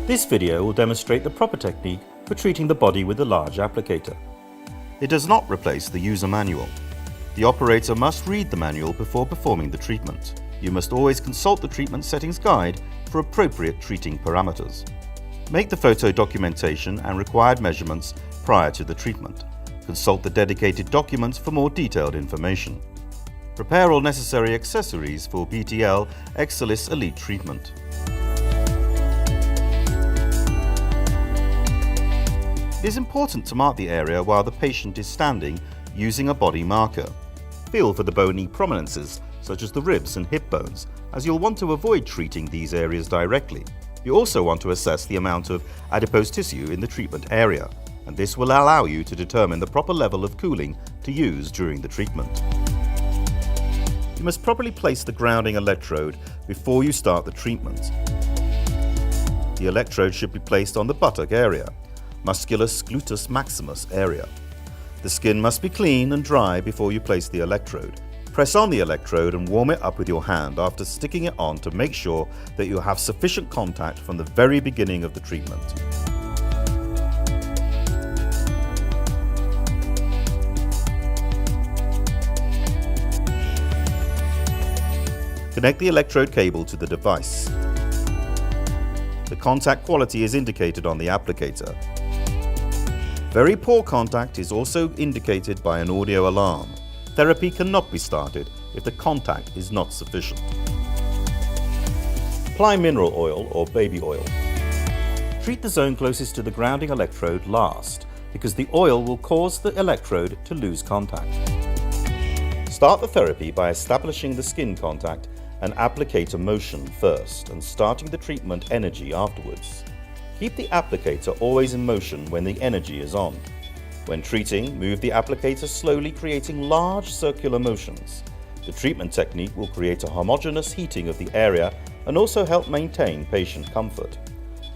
This video will demonstrate the proper technique for treating the body with the large applicator. It does not replace the user manual. The operator must read the manual before performing the treatment. You must always consult the treatment settings guide for appropriate treating parameters. Make the photo documentation and required measurements prior to the treatment. Consult the dedicated documents for more detailed information. Prepare all necessary accessories for BTL Exilis Elite treatment. It is important to mark the area while the patient is standing using a body marker. Feel for the bony prominences such as the ribs and hip bones, as you'll want to avoid treating these areas directly. You also want to assess the amount of adipose tissue in the treatment area, and this will allow you to determine the proper level of cooling to use during the treatment. You must properly place the grounding electrode before you start the treatment. The electrode should be placed on the buttock area, musculus gluteus maximus area. The skin must be clean and dry before you place the electrode. Press on the electrode and warm it up with your hand after sticking it on to make sure that you have sufficient contact from the very beginning of the treatment. Connect the electrode cable to the device. The contact quality is indicated on the applicator. Very poor contact is also indicated by an audio alarm. Therapy cannot be started if the contact is not sufficient. Apply mineral oil or baby oil. Treat the zone closest to the grounding electrode last, because the oil will cause the electrode to lose contact. Start the therapy by establishing the skin contact and applicator motion first and starting the treatment energy afterwards. Keep the applicator always in motion when the energy is on. When treating, move the applicator slowly, creating large circular motions. The treatment technique will create a homogeneous heating of the area and also help maintain patient comfort.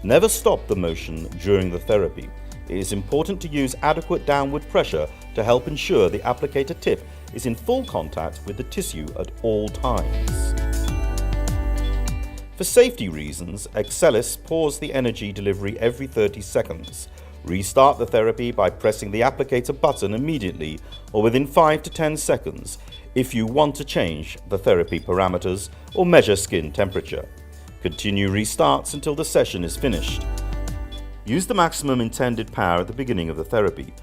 Never stop the motion during the therapy. It is important to use adequate downward pressure to help ensure the applicator tip is in full contact with the tissue at all times. For safety reasons, Exilis pause the energy delivery every 30 seconds. Restart the therapy by pressing the applicator button immediately or within 5 to 10 seconds if you want to change the therapy parameters or measure skin temperature. Continue restarts until the session is finished. Use the maximum intended power at the beginning of the therapy.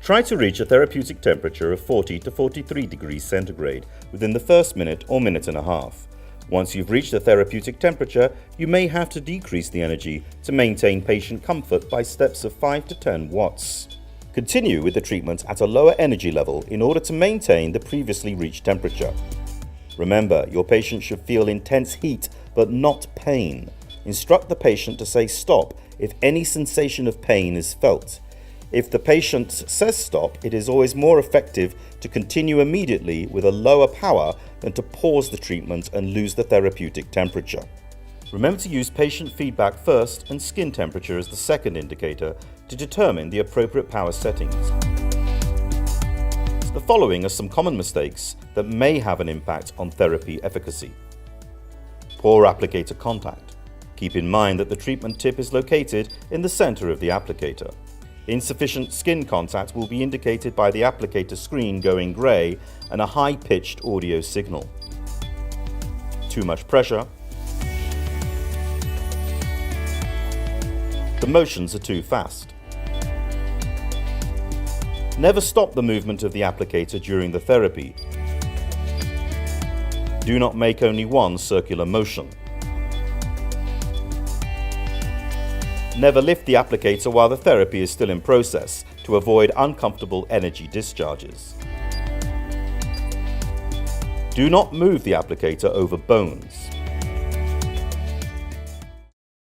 Try to reach a therapeutic temperature of 40 to 43 degrees centigrade within the first minute or minute and a half. Once you've reached the therapeutic temperature, you may have to decrease the energy to maintain patient comfort by steps of 5 to 10 watts. Continue with the treatment at a lower energy level in order to maintain the previously reached temperature. Remember, your patient should feel intense heat but not pain. Instruct the patient to say stop if any sensation of pain is felt. If the patient says stop, it is always more effective to continue immediately with a lower power than to pause the treatment and lose the therapeutic temperature. Remember to use patient feedback first and skin temperature as the second indicator to determine the appropriate power settings. The following are some common mistakes that may have an impact on therapy efficacy. Poor applicator contact. Keep in mind that the treatment tip is located in the center of the applicator. Insufficient skin contact will be indicated by the applicator screen going grey and a high-pitched audio signal. Too much pressure. The motions are too fast. Never stop the movement of the applicator during the therapy. Do not make only one circular motion. Never lift the applicator while the therapy is still in process to avoid uncomfortable energy discharges. Do not move the applicator over bones.